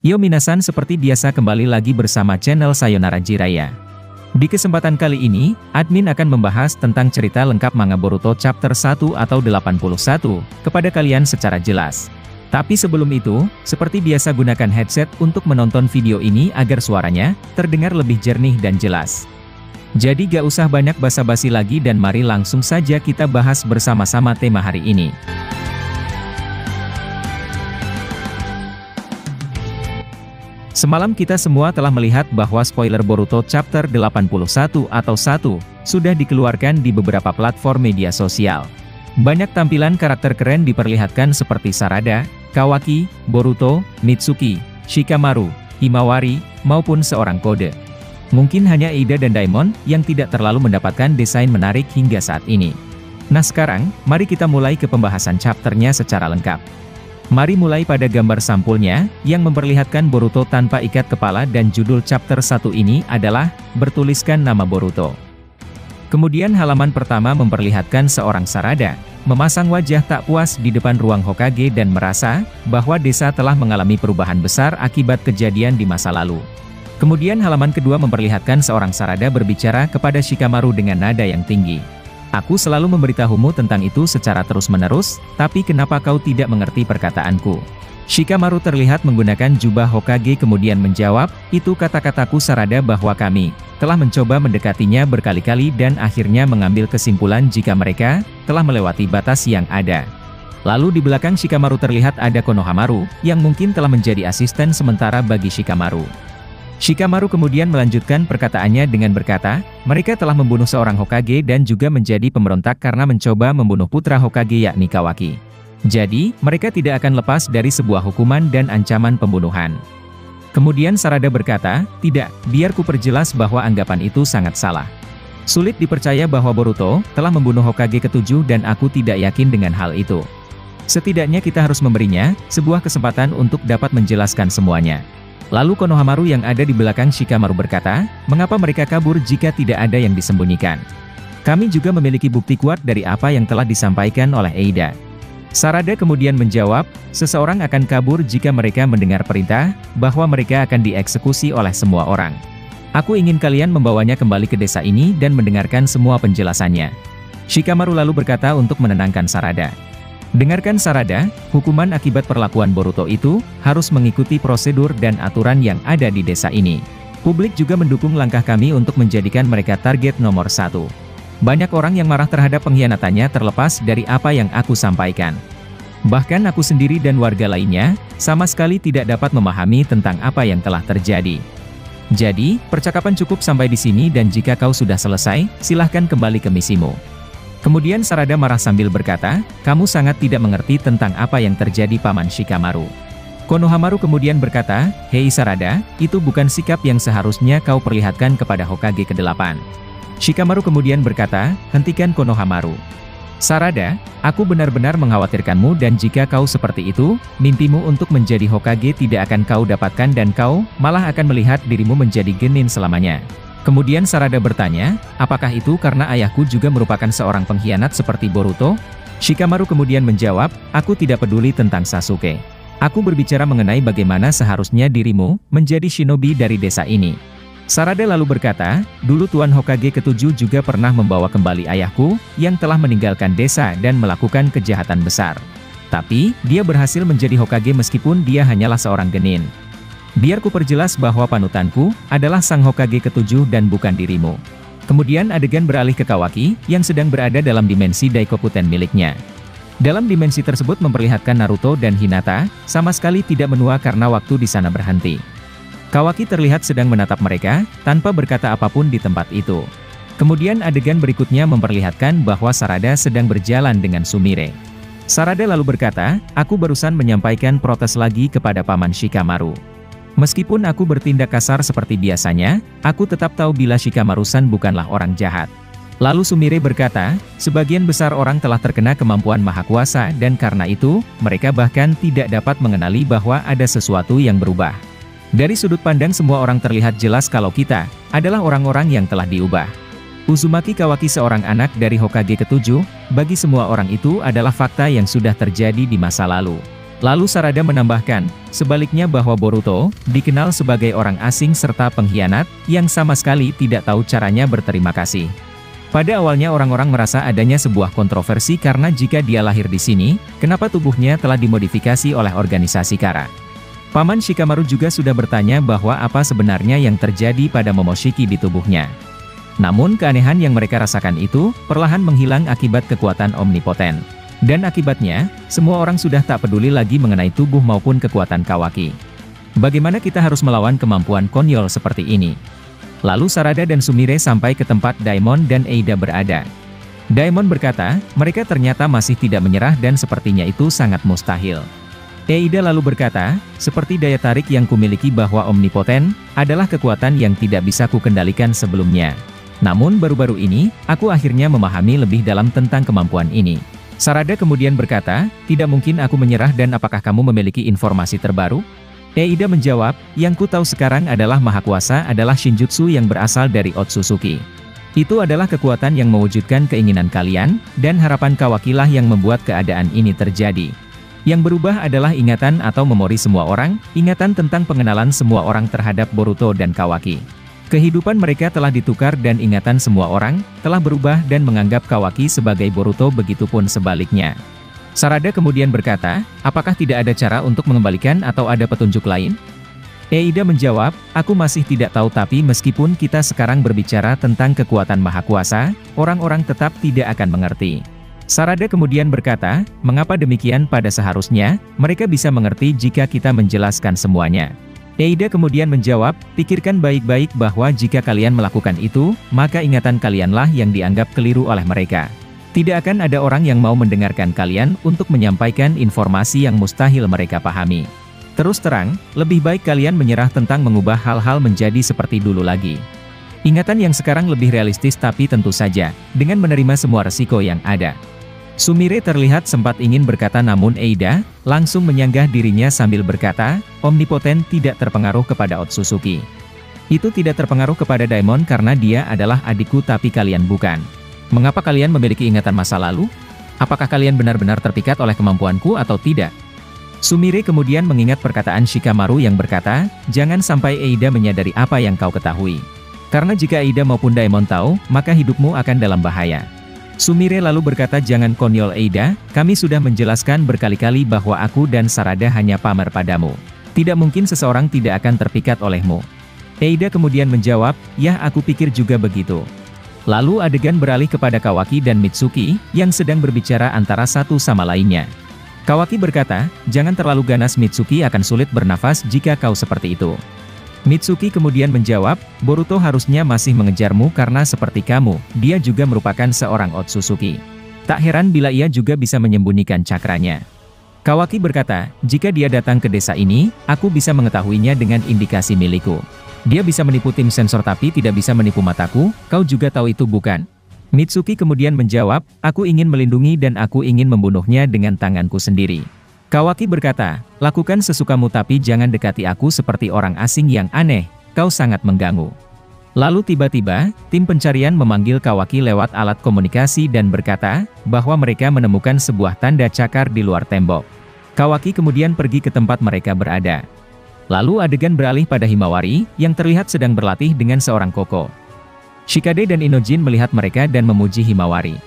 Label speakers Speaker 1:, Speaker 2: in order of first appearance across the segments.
Speaker 1: Yo minasan, seperti biasa kembali lagi bersama channel Sayonara Jiraiya. Di kesempatan kali ini, admin akan membahas tentang cerita lengkap manga Boruto chapter 1 atau 81 kepada kalian secara jelas. Tapi sebelum itu, seperti biasa gunakan headset untuk menonton video ini agar suaranya terdengar lebih jernih dan jelas. Jadi gak usah banyak basa-basi lagi dan mari langsung saja kita bahas bersama-sama tema hari ini. Semalam kita semua telah melihat bahwa spoiler Boruto chapter 81 atau 1 sudah dikeluarkan di beberapa platform media sosial. Banyak tampilan karakter keren diperlihatkan seperti Sarada, Kawaki, Boruto, Mitsuki, Shikamaru, Himawari, maupun seorang Kode. Mungkin hanya Eida dan Daimon yang tidak terlalu mendapatkan desain menarik hingga saat ini. Nah sekarang, mari kita mulai ke pembahasan chapternya secara lengkap. Mari mulai pada gambar sampulnya, yang memperlihatkan Boruto tanpa ikat kepala dan judul chapter 1 ini adalah, bertuliskan nama Boruto. Kemudian halaman pertama memperlihatkan seorang Sarada, memasang wajah tak puas di depan ruang Hokage dan merasa, bahwa desa telah mengalami perubahan besar akibat kejadian di masa lalu. Kemudian halaman kedua memperlihatkan seorang Sarada berbicara kepada Shikamaru dengan nada yang tinggi. Aku selalu memberitahumu tentang itu secara terus-menerus, tapi kenapa kau tidak mengerti perkataanku? Shikamaru terlihat menggunakan jubah Hokage kemudian menjawab, itu kata-kataku Sarada bahwa kami telah mencoba mendekatinya berkali-kali dan akhirnya mengambil kesimpulan jika mereka telah melewati batas yang ada. Lalu di belakang Shikamaru terlihat ada Konohamaru, yang mungkin telah menjadi asisten sementara bagi Shikamaru. Shikamaru kemudian melanjutkan perkataannya dengan berkata, mereka telah membunuh seorang Hokage dan juga menjadi pemberontak karena mencoba membunuh putra Hokage yakni Kawaki. Jadi, mereka tidak akan lepas dari sebuah hukuman dan ancaman pembunuhan. Kemudian Sarada berkata, tidak, biar ku perjelas bahwa anggapan itu sangat salah. Sulit dipercaya bahwa Boruto telah membunuh Hokage ke-7 dan aku tidak yakin dengan hal itu. Setidaknya kita harus memberinya sebuah kesempatan untuk dapat menjelaskan semuanya. Lalu Konohamaru yang ada di belakang Shikamaru berkata, mengapa mereka kabur jika tidak ada yang disembunyikan? Kami juga memiliki bukti kuat dari apa yang telah disampaikan oleh Eida. Sarada kemudian menjawab, seseorang akan kabur jika mereka mendengar perintah, bahwa mereka akan dieksekusi oleh semua orang. Aku ingin kalian membawanya kembali ke desa ini dan mendengarkan semua penjelasannya. Shikamaru lalu berkata untuk menenangkan Sarada. Dengarkan Sarada, hukuman akibat perlakuan Boruto itu harus mengikuti prosedur dan aturan yang ada di desa ini. Publik juga mendukung langkah kami untuk menjadikan mereka target nomor 1. Banyak orang yang marah terhadap pengkhianatannya terlepas dari apa yang aku sampaikan. Bahkan aku sendiri dan warga lainnya, sama sekali tidak dapat memahami tentang apa yang telah terjadi. Jadi, percakapan cukup sampai di sini dan jika kau sudah selesai, silahkan kembali ke misimu. Kemudian Sarada marah sambil berkata, kamu sangat tidak mengerti tentang apa yang terjadi Paman Shikamaru. Konohamaru kemudian berkata, hei Sarada, itu bukan sikap yang seharusnya kau perlihatkan kepada Hokage ke-8. Shikamaru kemudian berkata, hentikan Konohamaru. Sarada, aku benar-benar mengkhawatirkanmu dan jika kau seperti itu, mimpimu untuk menjadi Hokage tidak akan kau dapatkan dan kau malah akan melihat dirimu menjadi genin selamanya. Kemudian Sarada bertanya, apakah itu karena ayahku juga merupakan seorang pengkhianat seperti Boruto? Shikamaru kemudian menjawab, aku tidak peduli tentang Sasuke. Aku berbicara mengenai bagaimana seharusnya dirimu menjadi shinobi dari desa ini. Sarada lalu berkata, dulu Tuan Hokage ke-7 juga pernah membawa kembali ayahku, yang telah meninggalkan desa dan melakukan kejahatan besar. Tapi, dia berhasil menjadi Hokage meskipun dia hanyalah seorang genin. Biar ku perjelas bahwa panutanku adalah sang Hokage ke-7 dan bukan dirimu. Kemudian adegan beralih ke Kawaki, yang sedang berada dalam dimensi Daikokuten miliknya. Dalam dimensi tersebut memperlihatkan Naruto dan Hinata, sama sekali tidak menua karena waktu di sana berhenti. Kawaki terlihat sedang menatap mereka, tanpa berkata apapun di tempat itu. Kemudian adegan berikutnya memperlihatkan bahwa Sarada sedang berjalan dengan Sumire. Sarada lalu berkata, aku barusan menyampaikan protes lagi kepada Paman Shikamaru. Meskipun aku bertindak kasar seperti biasanya, aku tetap tahu bila Shikamaru-san bukanlah orang jahat. Lalu Sumire berkata, sebagian besar orang telah terkena kemampuan maha kuasa dan karena itu, mereka bahkan tidak dapat mengenali bahwa ada sesuatu yang berubah. Dari sudut pandang semua orang terlihat jelas kalau kita adalah orang-orang yang telah diubah. Uzumaki Kawaki seorang anak dari Hokage ke-7, bagi semua orang itu adalah fakta yang sudah terjadi di masa lalu. Lalu Sarada menambahkan, sebaliknya bahwa Boruto dikenal sebagai orang asing serta pengkhianat yang sama sekali tidak tahu caranya berterima kasih. Pada awalnya orang-orang merasa adanya sebuah kontroversi karena jika dia lahir di sini, kenapa tubuhnya telah dimodifikasi oleh organisasi Kara. Paman Shikamaru juga sudah bertanya bahwa apa sebenarnya yang terjadi pada Momoshiki di tubuhnya. Namun keanehan yang mereka rasakan itu perlahan menghilang akibat kekuatan omnipoten. Dan akibatnya, semua orang sudah tak peduli lagi mengenai tubuh maupun kekuatan Kawaki. Bagaimana kita harus melawan kemampuan konyol seperti ini? Lalu Sarada dan Sumire sampai ke tempat Daimon dan Eida berada. Daimon berkata, mereka ternyata masih tidak menyerah dan sepertinya itu sangat mustahil. Eida lalu berkata, seperti daya tarik yang kumiliki bahwa omnipoten adalah kekuatan yang tidak bisa kukendalikan sebelumnya. Namun baru-baru ini, aku akhirnya memahami lebih dalam tentang kemampuan ini. Sarada kemudian berkata, tidak mungkin aku menyerah dan apakah kamu memiliki informasi terbaru? Eida menjawab, yang ku tahu sekarang adalah Maha Kuasa adalah Shinjutsu yang berasal dari Otsutsuki. Itu adalah kekuatan yang mewujudkan keinginan kalian, dan harapan Kawaki lah yang membuat keadaan ini terjadi. Yang berubah adalah ingatan atau memori semua orang, ingatan tentang pengenalan semua orang terhadap Boruto dan Kawaki. Kehidupan mereka telah ditukar dan ingatan semua orang telah berubah dan menganggap Kawaki sebagai Boruto, begitupun sebaliknya. Sarada kemudian berkata, apakah tidak ada cara untuk mengembalikan atau ada petunjuk lain? Eida menjawab, aku masih tidak tahu tapi meskipun kita sekarang berbicara tentang kekuatan Maha Kuasa, orang-orang tetap tidak akan mengerti. Sarada kemudian berkata, mengapa demikian? Pada seharusnya, mereka bisa mengerti jika kita menjelaskan semuanya. Eida kemudian menjawab, pikirkan baik-baik bahwa jika kalian melakukan itu, maka ingatan kalianlah yang dianggap keliru oleh mereka. Tidak akan ada orang yang mau mendengarkan kalian untuk menyampaikan informasi yang mustahil mereka pahami. Terus terang, lebih baik kalian menyerah tentang mengubah hal-hal menjadi seperti dulu lagi. Ingatan yang sekarang lebih realistis tapi tentu saja, dengan menerima semua resiko yang ada. Sumire terlihat sempat ingin berkata namun Eida langsung menyanggah dirinya sambil berkata, omnipoten tidak terpengaruh kepada Otsutsuki. Itu tidak terpengaruh kepada Daimon karena dia adalah adikku tapi kalian bukan. Mengapa kalian memiliki ingatan masa lalu? Apakah kalian benar-benar terpikat oleh kemampuanku atau tidak? Sumire kemudian mengingat perkataan Shikamaru yang berkata, jangan sampai Eida menyadari apa yang kau ketahui. Karena jika Eida maupun Daimon tahu, maka hidupmu akan dalam bahaya. Sumire lalu berkata, jangan konyol Eida, kami sudah menjelaskan berkali-kali bahwa aku dan Sarada hanya pamer padamu. Tidak mungkin seseorang tidak akan terpikat olehmu. Eida kemudian menjawab, ya aku pikir juga begitu. Lalu adegan beralih kepada Kawaki dan Mitsuki, yang sedang berbicara antara satu sama lainnya. Kawaki berkata, jangan terlalu ganas Mitsuki akan sulit bernafas jika kau seperti itu. Mitsuki kemudian menjawab, Boruto harusnya masih mengejarmu karena seperti kamu, dia juga merupakan seorang Otsutsuki. Tak heran bila ia juga bisa menyembunyikan cakranya. Kawaki berkata, jika dia datang ke desa ini, aku bisa mengetahuinya dengan indikasi milikku. Dia bisa menipu tim sensor tapi tidak bisa menipu mataku, kau juga tahu itu bukan? Mitsuki kemudian menjawab, aku ingin melindungi dan aku ingin membunuhnya dengan tanganku sendiri. Kawaki berkata, lakukan sesukamu tapi jangan dekati aku seperti orang asing yang aneh, kau sangat mengganggu. Lalu tiba-tiba, tim pencarian memanggil Kawaki lewat alat komunikasi dan berkata, bahwa mereka menemukan sebuah tanda cakar di luar tembok. Kawaki kemudian pergi ke tempat mereka berada. Lalu adegan beralih pada Himawari, yang terlihat sedang berlatih dengan seorang koko. Shikade dan Inojin melihat mereka dan memuji Himawari.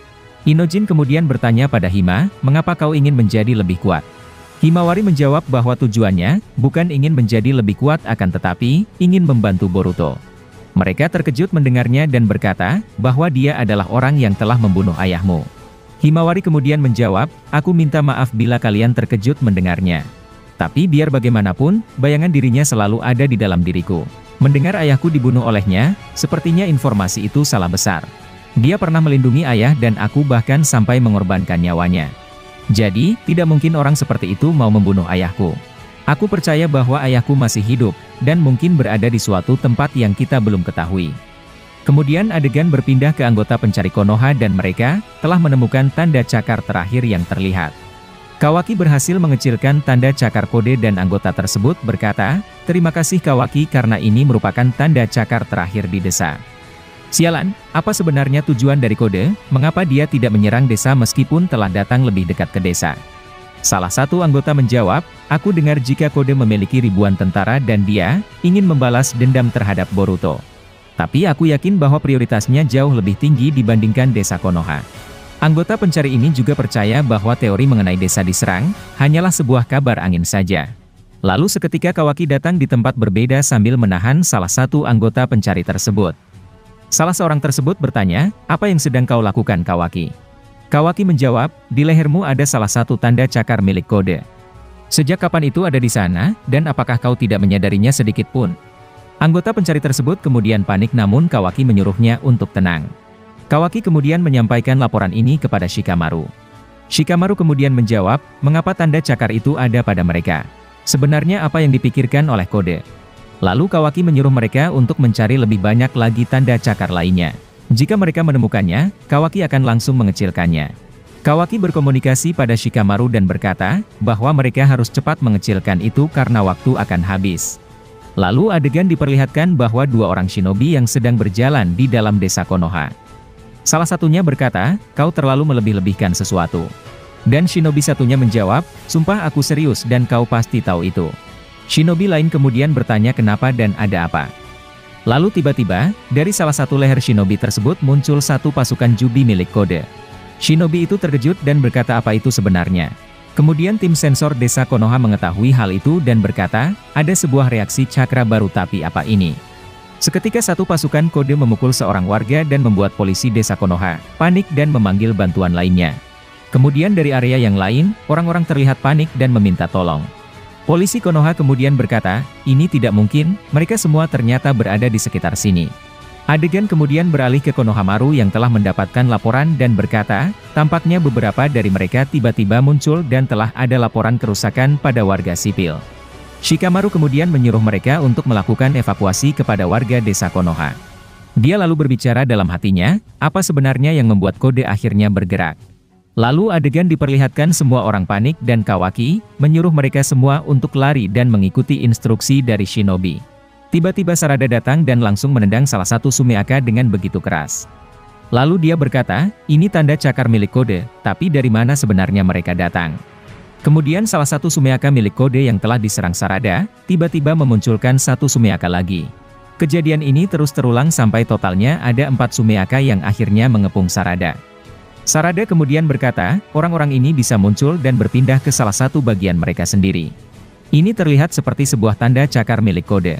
Speaker 1: Inojin kemudian bertanya pada Hima, mengapa kau ingin menjadi lebih kuat? Himawari menjawab bahwa tujuannya bukan ingin menjadi lebih kuat akan tetapi ingin membantu Boruto. Mereka terkejut mendengarnya dan berkata bahwa dia adalah orang yang telah membunuh ayahmu. Himawari kemudian menjawab, aku minta maaf bila kalian terkejut mendengarnya. Tapi biar bagaimanapun, bayangan dirinya selalu ada di dalam diriku. Mendengar ayahku dibunuh olehnya, sepertinya informasi itu salah besar. Dia pernah melindungi ayah dan aku bahkan sampai mengorbankan nyawanya. Jadi, tidak mungkin orang seperti itu mau membunuh ayahku. Aku percaya bahwa ayahku masih hidup, dan mungkin berada di suatu tempat yang kita belum ketahui. Kemudian adegan berpindah ke anggota pencari Konoha dan mereka telah menemukan tanda cakar terakhir yang terlihat. Kawaki berhasil mengecilkan tanda cakar kode dan anggota tersebut berkata, terima kasih Kawaki karena ini merupakan tanda cakar terakhir di desa. Sialan, apa sebenarnya tujuan dari kode? Mengapa dia tidak menyerang desa meskipun telah datang lebih dekat ke desa? Salah satu anggota menjawab, aku dengar jika Kode memiliki ribuan tentara dan dia ingin membalas dendam terhadap Boruto. Tapi aku yakin bahwa prioritasnya jauh lebih tinggi dibandingkan desa Konoha. Anggota pencari ini juga percaya bahwa teori mengenai desa diserang hanyalah sebuah kabar angin saja. Lalu seketika Kawaki datang di tempat berbeda sambil menahan salah satu anggota pencari tersebut. Salah seorang tersebut bertanya, apa yang sedang kau lakukan Kawaki? Kawaki menjawab, di lehermu ada salah satu tanda cakar milik Kode. Sejak kapan itu ada di sana, dan apakah kau tidak menyadarinya sedikit pun? Anggota pencari tersebut kemudian panik namun Kawaki menyuruhnya untuk tenang. Kawaki kemudian menyampaikan laporan ini kepada Shikamaru. Shikamaru kemudian menjawab, mengapa tanda cakar itu ada pada mereka? Sebenarnya apa yang dipikirkan oleh Kode? Lalu Kawaki menyuruh mereka untuk mencari lebih banyak lagi tanda cakar lainnya. Jika mereka menemukannya, Kawaki akan langsung mengecilkannya. Kawaki berkomunikasi pada Shikamaru dan berkata, bahwa mereka harus cepat mengecilkan itu karena waktu akan habis. Lalu adegan diperlihatkan bahwa dua orang shinobi yang sedang berjalan di dalam desa Konoha. Salah satunya berkata, kau terlalu melebih-lebihkan sesuatu. Dan shinobi satunya menjawab, sumpah aku serius dan kau pasti tahu itu. Shinobi lain kemudian bertanya kenapa dan ada apa. Lalu tiba-tiba, dari salah satu leher shinobi tersebut muncul satu pasukan jubi milik Kode. Shinobi itu terkejut dan berkata apa itu sebenarnya. Kemudian tim sensor desa Konoha mengetahui hal itu dan berkata, ada sebuah reaksi cakra baru tapi apa ini? Seketika satu pasukan Kode memukul seorang warga dan membuat polisi desa Konoha panik dan memanggil bantuan lainnya. Kemudian dari area yang lain, orang-orang terlihat panik dan meminta tolong. Polisi Konoha kemudian berkata, ini tidak mungkin, mereka semua ternyata berada di sekitar sini. Adegan kemudian beralih ke Konohamaru yang telah mendapatkan laporan dan berkata, tampaknya beberapa dari mereka tiba-tiba muncul dan telah ada laporan kerusakan pada warga sipil. Shikamaru kemudian menyuruh mereka untuk melakukan evakuasi kepada warga desa Konoha. Dia lalu berbicara dalam hatinya, apa sebenarnya yang membuat Kode akhirnya bergerak. Lalu adegan diperlihatkan semua orang panik dan Kawaki menyuruh mereka semua untuk lari dan mengikuti instruksi dari shinobi. Tiba-tiba Sarada datang dan langsung menendang salah satu Sumeaka dengan begitu keras. Lalu dia berkata, ini tanda cakar milik Kode, tapi dari mana sebenarnya mereka datang? Kemudian salah satu Sumeaka milik Kode yang telah diserang Sarada, tiba-tiba memunculkan satu Sumeaka lagi. Kejadian ini terus terulang sampai totalnya ada 4 Sumeaka yang akhirnya mengepung Sarada. Sarada kemudian berkata, orang-orang ini bisa muncul dan berpindah ke salah satu bagian mereka sendiri. Ini terlihat seperti sebuah tanda cakar milik Kode.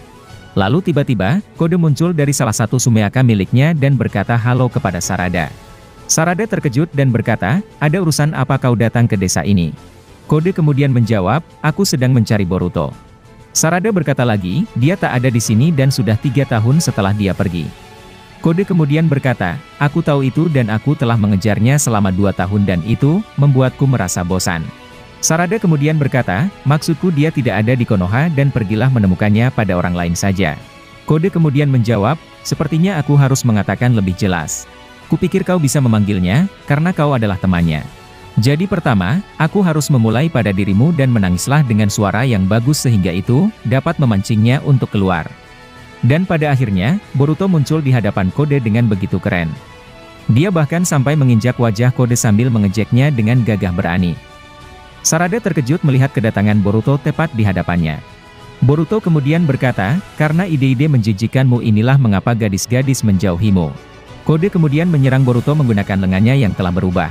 Speaker 1: Lalu tiba-tiba, Kode muncul dari salah satu Sumeaka miliknya dan berkata halo kepada Sarada. Sarada terkejut dan berkata, ada urusan apa kau datang ke desa ini? Kode kemudian menjawab, aku sedang mencari Boruto. Sarada berkata lagi, dia tak ada di sini dan sudah 3 tahun setelah dia pergi. Kode kemudian berkata, aku tahu itu dan aku telah mengejarnya selama 2 tahun dan itu membuatku merasa bosan. Sarada kemudian berkata, maksudku dia tidak ada di Konoha dan pergilah menemukannya pada orang lain saja. Kode kemudian menjawab, sepertinya aku harus mengatakan lebih jelas. Kupikir kau bisa memanggilnya, karena kau adalah temannya. Jadi pertama, aku harus memulai pada dirimu dan menangislah dengan suara yang bagus sehingga itu dapat memancingnya untuk keluar. Dan pada akhirnya, Boruto muncul di hadapan Kode dengan begitu keren. Dia bahkan sampai menginjak wajah Kode sambil mengejeknya dengan gagah berani. Sarada terkejut melihat kedatangan Boruto tepat di hadapannya. Boruto kemudian berkata, karena ide-ide menjijikkanmu inilah mengapa gadis-gadis menjauhimu. Kode kemudian menyerang Boruto menggunakan lengannya yang telah berubah.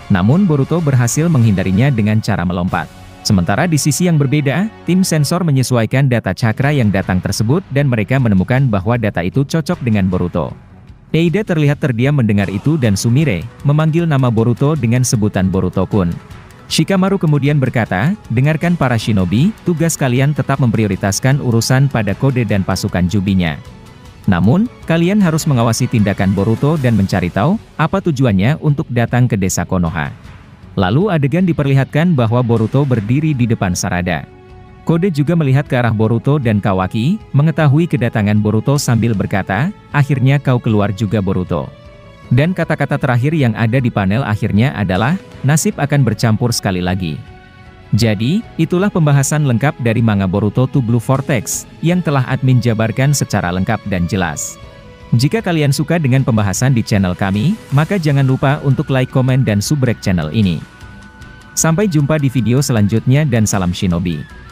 Speaker 1: Namun Boruto berhasil menghindarinya dengan cara melompat. Sementara di sisi yang berbeda, tim sensor menyesuaikan data cakra yang datang tersebut dan mereka menemukan bahwa data itu cocok dengan Boruto. Eida terlihat terdiam mendengar itu dan Sumire memanggil nama Boruto dengan sebutan Boruto-kun. Shikamaru kemudian berkata, dengarkan para shinobi, tugas kalian tetap memprioritaskan urusan pada Kode dan pasukan jubinya. Namun, kalian harus mengawasi tindakan Boruto dan mencari tahu apa tujuannya untuk datang ke desa Konoha. Lalu adegan diperlihatkan bahwa Boruto berdiri di depan Sarada. Kode juga melihat ke arah Boruto dan Kawaki, mengetahui kedatangan Boruto sambil berkata, akhirnya kau keluar juga Boruto. Dan kata-kata terakhir yang ada di panel akhirnya adalah, nasib akan bercampur sekali lagi. Jadi, itulah pembahasan lengkap dari manga Boruto to Blue Vortex, yang telah admin jabarkan secara lengkap dan jelas. Jika kalian suka dengan pembahasan di channel kami, maka jangan lupa untuk like, komen, dan subrek channel ini. Sampai jumpa di video selanjutnya dan salam shinobi.